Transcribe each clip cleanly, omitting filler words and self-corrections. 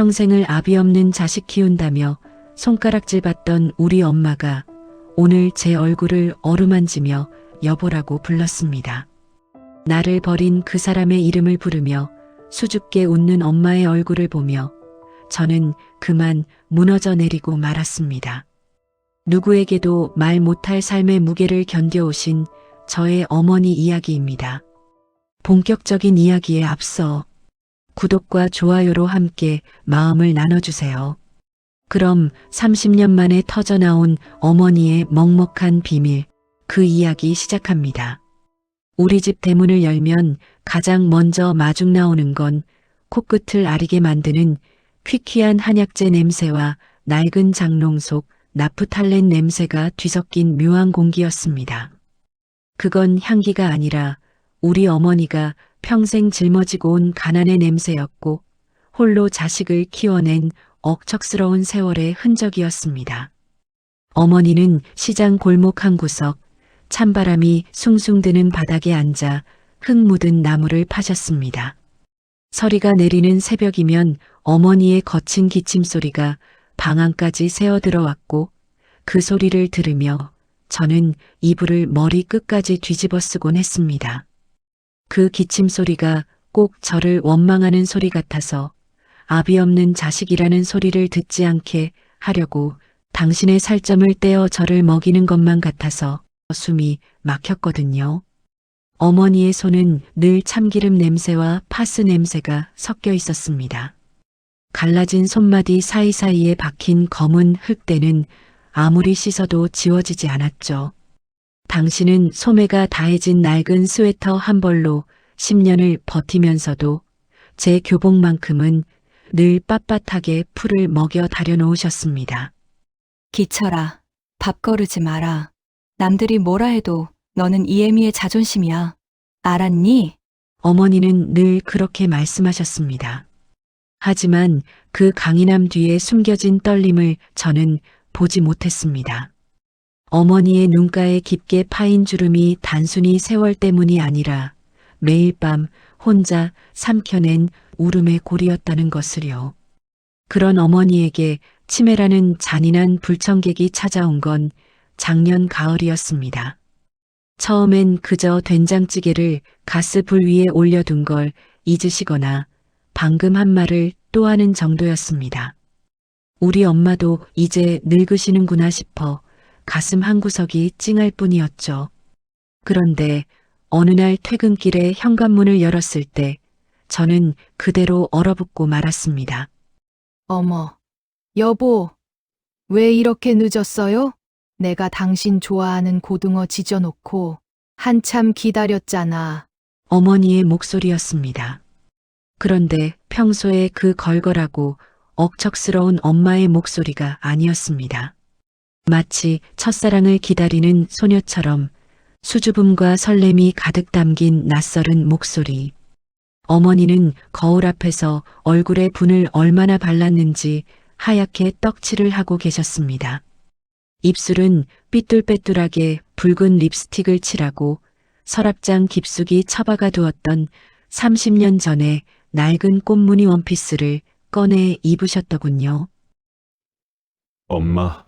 평생을 아비 없는 자식 키운다며 손가락질 받던 우리 엄마가 오늘 제 얼굴을 어루만지며 여보라고 불렀습니다. 나를 버린 그 사람의 이름을 부르며 수줍게 웃는 엄마의 얼굴을 보며 저는 그만 무너져 내리고 말았습니다. 누구에게도 말 못할 삶의 무게를 견뎌오신 저의 어머니 이야기입니다. 본격적인 이야기에 앞서 구독과 좋아요로 함께 마음을 나눠주세요. 그럼 30년 만에 터져나온 어머니의 먹먹한 비밀, 그 이야기 시작합니다. 우리 집 대문을 열면 가장 먼저 마중 나오는 건 코끝을 아리게 만드는 퀴퀴한 한약재 냄새와 낡은 장롱 속 나프탈렌 냄새가 뒤섞인 묘한 공기였습니다. 그건 향기가 아니라 우리 어머니가 평생 짊어지고 온 가난의 냄새였고 홀로 자식을 키워낸 억척스러운 세월의 흔적이었습니다. 어머니는 시장 골목 한 구석, 찬바람이 숭숭 드는 바닥에 앉아 흙 묻은 나무를 파셨습니다. 서리가 내리는 새벽이면 어머니의 거친 기침 소리가 방 안까지 새어 들어왔고 그 소리를 들으며 저는 이불을 머리 끝까지 뒤집어 쓰곤 했습니다. 그 기침 소리가 꼭 저를 원망하는 소리 같아서 아비 없는 자식이라는 소리를 듣지 않게 하려고 당신의 살점을 떼어 저를 먹이는 것만 같아서 숨이 막혔거든요. 어머니의 손은 늘 참기름 냄새와 파스 냄새가 섞여 있었습니다. 갈라진 손마디 사이사이에 박힌 검은 흙대는 아무리 씻어도 지워지지 않았죠. 당신은 소매가 다해진 낡은 스웨터 한 벌로 10년을 버티면서도 제 교복만큼은 늘 빳빳하게 풀을 먹여 다려놓으셨습니다. 기철아, 밥 거르지 마라. 남들이 뭐라 해도 너는 이애미의 자존심이야. 알았니? 어머니는 늘 그렇게 말씀하셨습니다. 하지만 그 강인함 뒤에 숨겨진 떨림을 저는 보지 못했습니다. 어머니의 눈가에 깊게 파인 주름이 단순히 세월 때문이 아니라 매일 밤 혼자 삼켜낸 울음의 골이었다는 것을요. 그런 어머니에게 치매라는 잔인한 불청객이 찾아온 건 작년 가을이었습니다. 처음엔 그저 된장찌개를 가스불 위에 올려둔 걸 잊으시거나 방금 한 말을 또 하는 정도였습니다. 우리 엄마도 이제 늙으시는구나 싶어 가슴 한구석이 찡할 뿐이었죠. 그런데 어느 날 퇴근길에 현관문을 열었을 때 저는 그대로 얼어붙고 말았습니다. 어머, 여보, 왜 이렇게 늦었어요? 내가 당신 좋아하는 고등어 지져놓고 한참 기다렸잖아. 어머니의 목소리였습니다. 그런데 평소에 그 걸걸하고 억척스러운 엄마의 목소리가 아니었습니다. 마치 첫사랑을 기다리는 소녀처럼 수줍음과 설렘이 가득 담긴 낯설은 목소리. 어머니는 거울 앞에서 얼굴에 분을 얼마나 발랐는지 하얗게 떡칠을 하고 계셨습니다. 입술은 삐뚤빼뚤하게 붉은 립스틱을 칠하고 서랍장 깊숙이 처박아 두었던 30년 전에 낡은 꽃무늬 원피스를 꺼내 입으셨더군요. 엄마,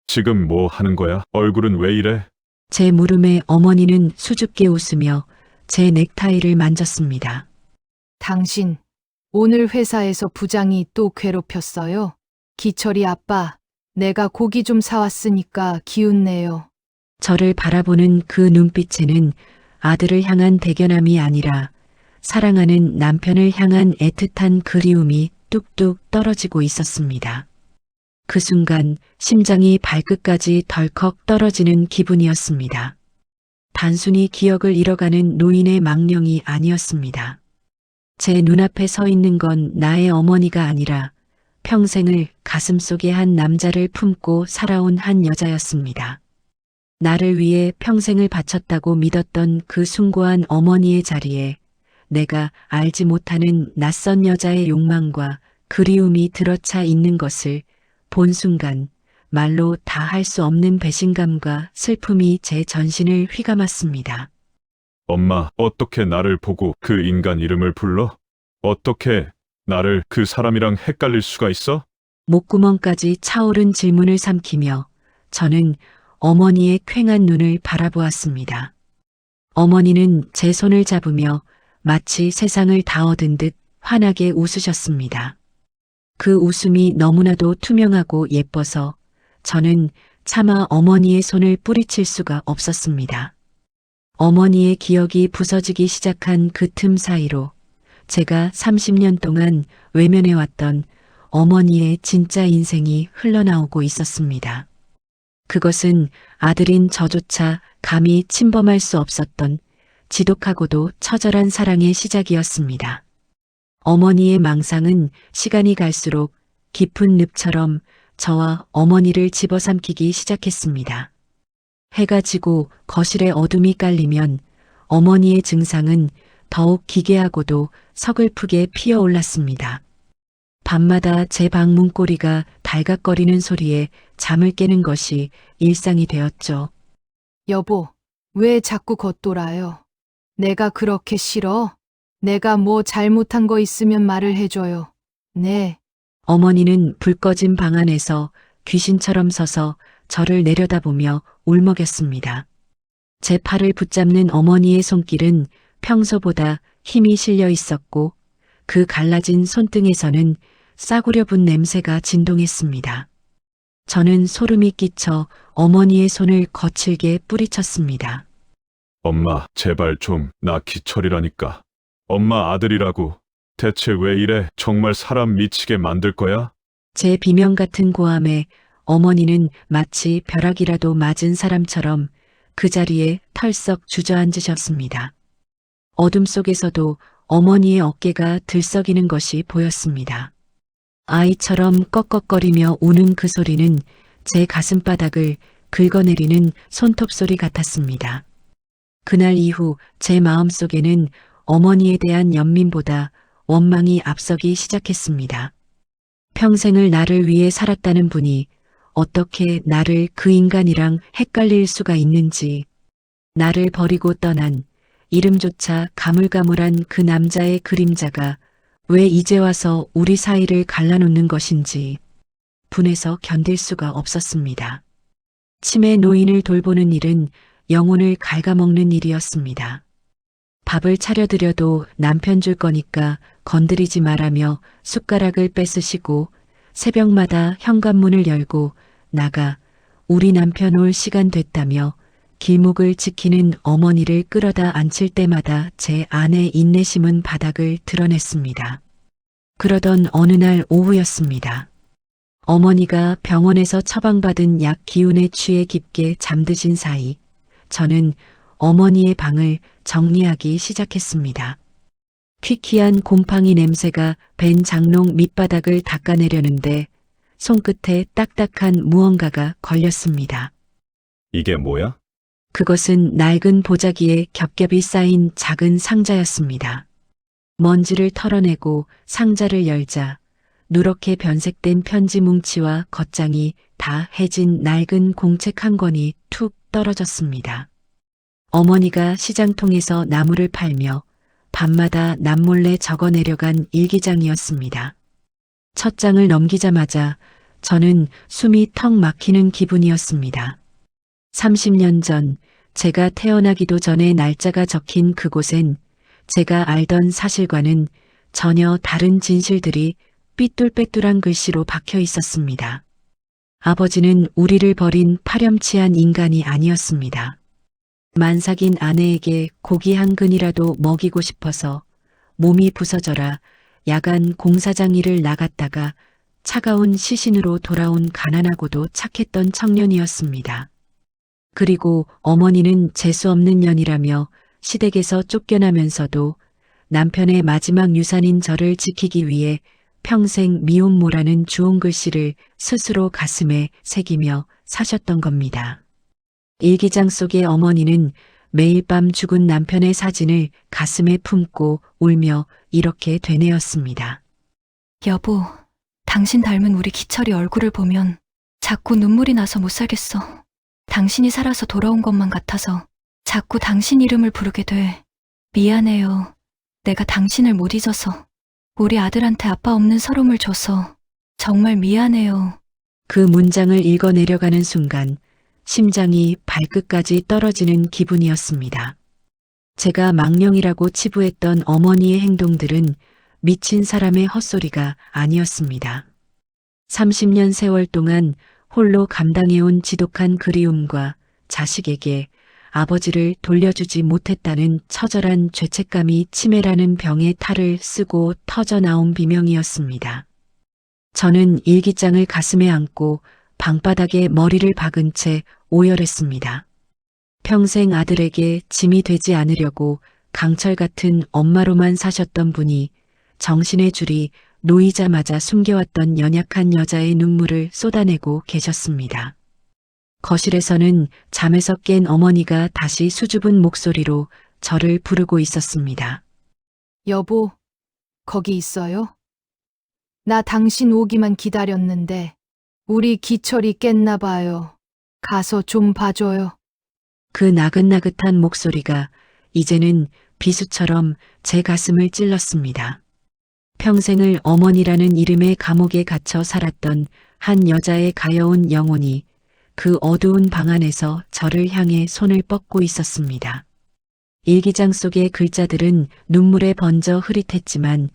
지금 뭐 하는 거야? 얼굴은 왜 이래? 제 물음에 어머니는 수줍게 웃으며 제 넥타이를 만졌습니다. 당신, 오늘 회사에서 부장이 또 괴롭혔어요? 기철이 아빠, 내가 고기 좀 사왔으니까 기운내요. 저를 바라보는 그 눈빛에는 아들을 향한 대견함이 아니라 사랑하는 남편을 향한 애틋한 그리움이 뚝뚝 떨어지고 있었습니다. 그 순간 심장이 발끝까지 덜컥 떨어지는 기분이었습니다. 단순히 기억을 잃어가는 노인의 망령이 아니었습니다. 제 눈앞에 서 있는 건 나의 어머니가 아니라 평생을 가슴속에 한 남자를 품고 살아온 한 여자였습니다. 나를 위해 평생을 바쳤다고 믿었던 그 숭고한 어머니의 자리에 내가 알지 못하는 낯선 여자의 욕망과 그리움이 들어차 있는 것을 본 순간 말로 다 할 수 없는 배신감과 슬픔이 제 전신을 휘감았습니다. 엄마, 어떻게 나를 보고 그 인간 이름을 불러? 어떻게? 나를 그 사람이랑 헷갈릴 수가 있어? 목구멍까지 차오른 질문을 삼키며 저는 어머니의 퀭한 눈을 바라보았습니다. 어머니는 제 손을 잡으며 마치 세상을 다 얻은 듯 환하게 웃으셨습니다. 그 웃음이 너무나도 투명하고 예뻐서 저는 차마 어머니의 손을 뿌리칠 수가 없었습니다. 어머니의 기억이 부서지기 시작한 그 틈 사이로 제가 30년 동안 외면해왔던 어머니의 진짜 인생이 흘러나오고 있었습니다. 그것은 아들인 저조차 감히 침범할 수 없었던 지독하고도 처절한 사랑의 시작이었습니다. 어머니의 망상은 시간이 갈수록 깊은 늪처럼 저와 어머니를 집어삼키기 시작했습니다. 해가 지고 거실에 어둠이 깔리면 어머니의 증상은 더욱 기괴하고도 서글프게 피어올랐습니다. 밤마다 제 방 문고리가 달각거리는 소리에 잠을 깨는 것이 일상이 되었죠. 여보, 왜 자꾸 겉돌아요? 내가 그렇게 싫어? 내가 뭐 잘못한 거 있으면 말을 해줘요. 네. 어머니는 불 꺼진 방 안에서 귀신처럼 서서 저를 내려다보며 울먹였습니다. 제 팔을 붙잡는 어머니의 손길은 평소보다 힘이 실려 있었고 그 갈라진 손등에서는 싸구려 분 냄새가 진동했습니다. 저는 소름이 끼쳐 어머니의 손을 거칠게 뿌리쳤습니다. 엄마, 제발 좀, 나 기철이라니까. 엄마 아들이라고. 대체 왜 이래? 정말 사람 미치게 만들 거야? 제 비명 같은 고함에 어머니는 마치 벼락이라도 맞은 사람처럼 그 자리에 털썩 주저앉으셨습니다. 어둠 속에서도 어머니의 어깨가 들썩이는 것이 보였습니다. 아이처럼 꺽꺽거리며 우는 그 소리는 제 가슴바닥을 긁어내리는 손톱 소리 같았습니다. 그날 이후 제 마음속에는 어머니에 대한 연민보다 원망이 앞서기 시작했습니다. 평생을 나를 위해 살았다는 분이 어떻게 나를 그 인간이랑 헷갈릴 수가 있는지, 나를 버리고 떠난 이름조차 가물가물한 그 남자의 그림자가 왜 이제 와서 우리 사이를 갈라놓는 것인지 분해서 견딜 수가 없었습니다. 치매 노인을 돌보는 일은 영혼을 갉아먹는 일이었습니다. 밥을 차려드려도 남편 줄 거니까 건드리지 말라며 숟가락을 뺏으시고 새벽마다 현관문을 열고 나가 우리 남편 올 시간 됐다며 길목을 지키는 어머니를 끌어다 앉힐 때마다 제 안의 인내심은 바닥을 드러냈습니다. 그러던 어느 날 오후였습니다. 어머니가 병원에서 처방받은 약 기운에 취해 깊게 잠드신 사이 저는 어머니의 방을 정리하기 시작했습니다. 퀴퀴한 곰팡이 냄새가 밴 장롱 밑바닥을 닦아내려는데 손끝에 딱딱한 무언가가 걸렸습니다. 이게 뭐야? 그것은 낡은 보자기에 겹겹이 쌓인 작은 상자였습니다. 먼지를 털어내고 상자를 열자 누렇게 변색된 편지 뭉치와 겉장이 다 해진 낡은 공책 한 권이 툭 떨어졌습니다. 어머니가 시장통에서 나무를 팔며 밤마다 남몰래 적어내려간 일기장이었습니다. 첫 장을 넘기자마자 저는 숨이 턱 막히는 기분이었습니다. 30년 전 제가 태어나기도 전에 날짜가 적힌 그곳엔 제가 알던 사실과는 전혀 다른 진실들이 삐뚤빼뚤한 글씨로 박혀 있었습니다. 아버지는 우리를 버린 파렴치한 인간이 아니었습니다. 만삭인 아내에게 고기 한 근이라도 먹이고 싶어서 몸이 부서져라 야간 공사장 일을 나갔다가 차가운 시신으로 돌아온 가난하고도 착했던 청년이었습니다. 그리고 어머니는 재수없는 년이라며 시댁에서 쫓겨나면서도 남편의 마지막 유산인 저를 지키기 위해 평생 미혼모라는 주홍 글씨를 스스로 가슴에 새기며 사셨던 겁니다. 일기장 속의 어머니는 매일 밤 죽은 남편의 사진을 가슴에 품고 울며 이렇게 되뇌었습니다. 여보, 당신 닮은 우리 기철이 얼굴을 보면 자꾸 눈물이 나서 못 살겠어. 당신이 살아서 돌아온 것만 같아서 자꾸 당신 이름을 부르게 돼. 미안해요. 내가 당신을 못 잊어서. 우리 아들한테 아빠 없는 서름을 줘서 정말 미안해요. 그 문장을 읽어내려가는 순간 심장이 발끝까지 떨어지는 기분이었습니다. 제가 망령이라고 치부했던 어머니의 행동들은 미친 사람의 헛소리가 아니었습니다. 30년 세월 동안 홀로 감당해온 지독한 그리움과 자식에게 아버지를 돌려주지 못했다는 처절한 죄책감이 치매라는 병의 탈을 쓰고 터져나온 비명이었습니다. 저는 일기장을 가슴에 안고 방바닥에 머리를 박은 채 오열했습니다. 평생 아들에게 짐이 되지 않으려고 강철 같은 엄마로만 사셨던 분이 정신의 줄이 놓이자마자 숨겨왔던 연약한 여자의 눈물을 쏟아내고 계셨습니다. 거실에서는 잠에서 깬 어머니가 다시 수줍은 목소리로 저를 부르고 있었습니다. 여보, 거기 있어요? 나 당신 오기만 기다렸는데 우리 기철이 깼나 봐요. 가서 좀 봐줘요. 그 나긋나긋한 목소리가 이제는 비수처럼 제 가슴을 찔렀습니다. 평생을 어머니라는 이름의 감옥에 갇혀 살았던 한 여자의 가여운 영혼이 그 어두운 방 안에서 저를 향해 손을 뻗고 있었습니다. 일기장 속의 글자들은 눈물에 번져 흐릿했지만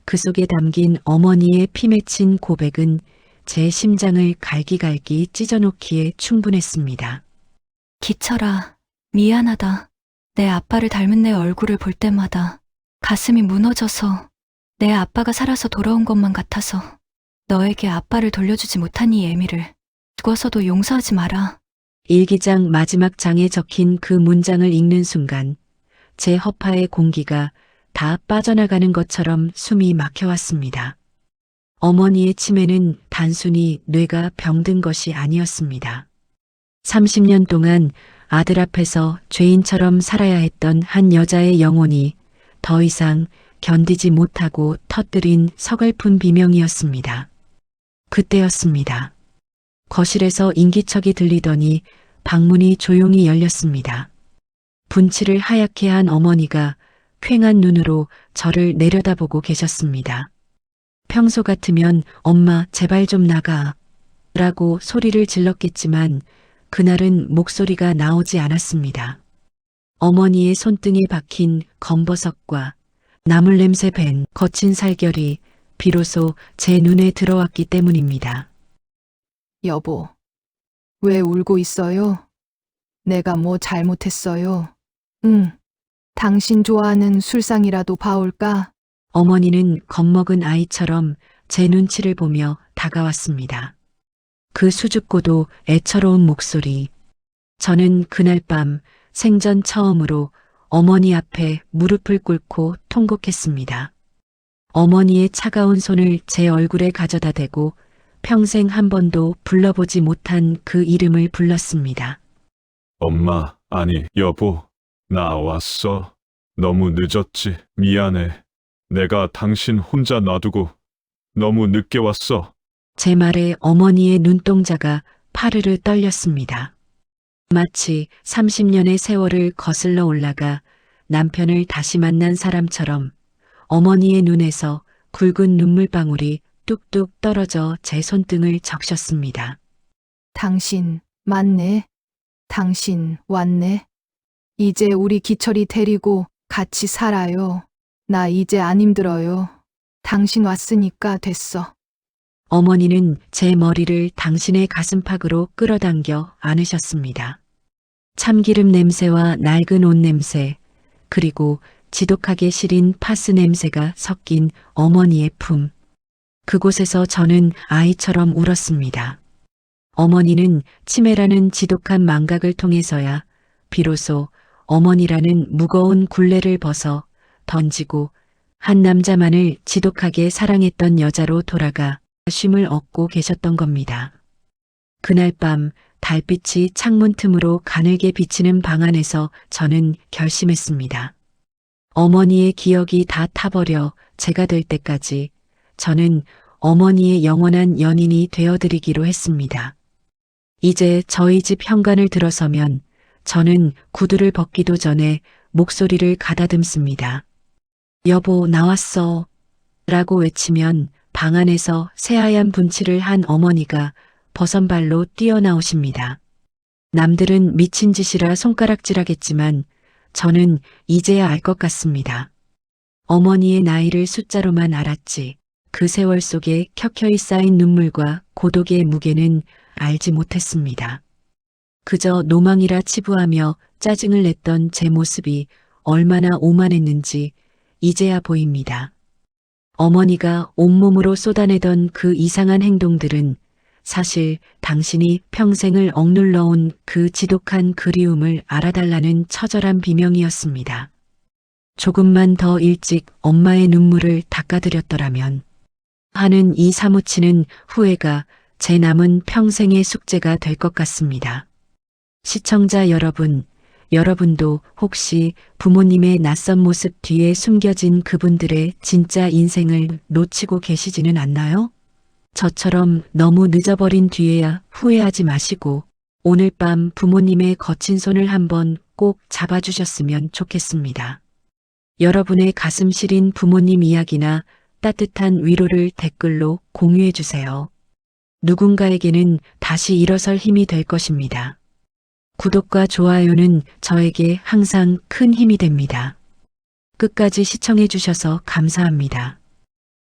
그 속에 담긴 어머니의 피 맺힌 고백은 제 심장을 갈기갈기 찢어놓기에 충분했습니다. 기철아, 미안하다. 내 아빠를 닮은 내 얼굴을 볼 때마다 가슴이 무너져서 내 아빠가 살아서 돌아온 것만 같아서 너에게 아빠를 돌려주지 못한 이 애미를 죽어서도 용서하지 마라. 일기장 마지막 장에 적힌 그 문장을 읽는 순간 제 허파의 공기가 다 빠져나가는 것처럼 숨이 막혀왔습니다. 어머니의 치매는 단순히 뇌가 병든 것이 아니었습니다. 30년 동안 아들 앞에서 죄인처럼 살아야 했던 한 여자의 영혼이 더 이상 견디지 못하고 터뜨린 서글픈 비명이었습니다. 그때였습니다. 거실에서 인기척이 들리더니 방문이 조용히 열렸습니다. 분치를 하얗게 한 어머니가 퀭한 눈으로 저를 내려다보고 계셨습니다. 평소 같으면 엄마 제발 좀 나가 라고 소리를 질렀겠지만 그날은 목소리가 나오지 않았습니다. 어머니의 손등에 박힌 검버섯과 나물 냄새 밴 거친 살결이 비로소 제 눈에 들어왔기 때문입니다. 여보, 왜 울고 있어요? 내가 뭐 잘못했어요? 응, 당신 좋아하는 술상이라도 봐올까? 어머니는 겁먹은 아이처럼 제 눈치를 보며 다가왔습니다. 그 수줍고도 애처로운 목소리. 저는 그날 밤 생전 처음으로 어머니 앞에 무릎을 꿇고 통곡했습니다. 어머니의 차가운 손을 제 얼굴에 가져다 대고 평생 한 번도 불러보지 못한 그 이름을 불렀습니다. 엄마, 아니, 여보, 나 왔어. 너무 늦었지. 미안해. 내가 당신 혼자 놔두고 너무 늦게 왔어. 제 말에 어머니의 눈동자가 파르르 떨렸습니다. 마치 30년의 세월을 거슬러 올라가 남편을 다시 만난 사람처럼 어머니의 눈에서 굵은 눈물방울이 뚝뚝 떨어져 제 손등을 적셨습니다. 당신 맞네. 당신 왔네. 이제 우리 기철이 데리고 같이 살아요. 나 이제 안 힘들어요. 당신 왔으니까 됐어. 어머니는 제 머리를 당신의 가슴팍으로 끌어당겨 안으셨습니다. 참기름 냄새와 낡은 옷 냄새, 그리고 지독하게 시린 파스 냄새가 섞인 어머니의 품. 그곳에서 저는 아이처럼 울었습니다. 어머니는 치매라는 지독한 망각을 통해서야 비로소 어머니라는 무거운 굴레를 벗어 던지고 한 남자만을 지독하게 사랑했던 여자로 돌아가 쉼을 얻고 계셨던 겁니다. 그날 밤 달빛이 창문 틈으로 가늘게 비치는 방 안에서 저는 결심했습니다. 어머니의 기억이 다 타버려 제가 될 때까지 저는 어머니의 영원한 연인이 되어드리기로 했습니다. 이제 저희 집 현관을 들어서면 저는 구두를 벗기도 전에 목소리를 가다듬습니다. 여보, 나왔어. 라고 외치면 방 안에서 새하얀 분칠을 한 어머니가 버선발로 뛰어나오십니다. 남들은 미친 짓이라 손가락질하겠지만 저는 이제야 알 것 같습니다. 어머니의 나이를 숫자로만 알았지 그 세월 속에 켜켜이 쌓인 눈물과 고독의 무게는 알지 못했습니다. 그저 노망이라 치부하며 짜증을 냈던 제 모습이 얼마나 오만했는지 이제야 보입니다. 어머니가 온몸으로 쏟아내던 그 이상한 행동들은 사실 당신이 평생을 억눌러온 그 지독한 그리움을 알아달라는 처절한 비명이었습니다. 조금만 더 일찍 엄마의 눈물을 닦아드렸더라면 하는 이 사무치는 후회가 제 남은 평생의 숙제가 될 것 같습니다. 시청자 여러분, 여러분도 혹시 부모님의 낯선 모습 뒤에 숨겨진 그분들의 진짜 인생을 놓치고 계시지는 않나요? 저처럼 너무 늦어버린 뒤에야 후회하지 마시고 오늘 밤 부모님의 거친 손을 한번 꼭 잡아주셨으면 좋겠습니다. 여러분의 가슴 시린 부모님 이야기나 따뜻한 위로를 댓글로 공유해 주세요. 누군가에게는 다시 일어설 힘이 될 것입니다. 구독과 좋아요는 저에게 항상 큰 힘이 됩니다. 끝까지 시청해 주셔서 감사합니다.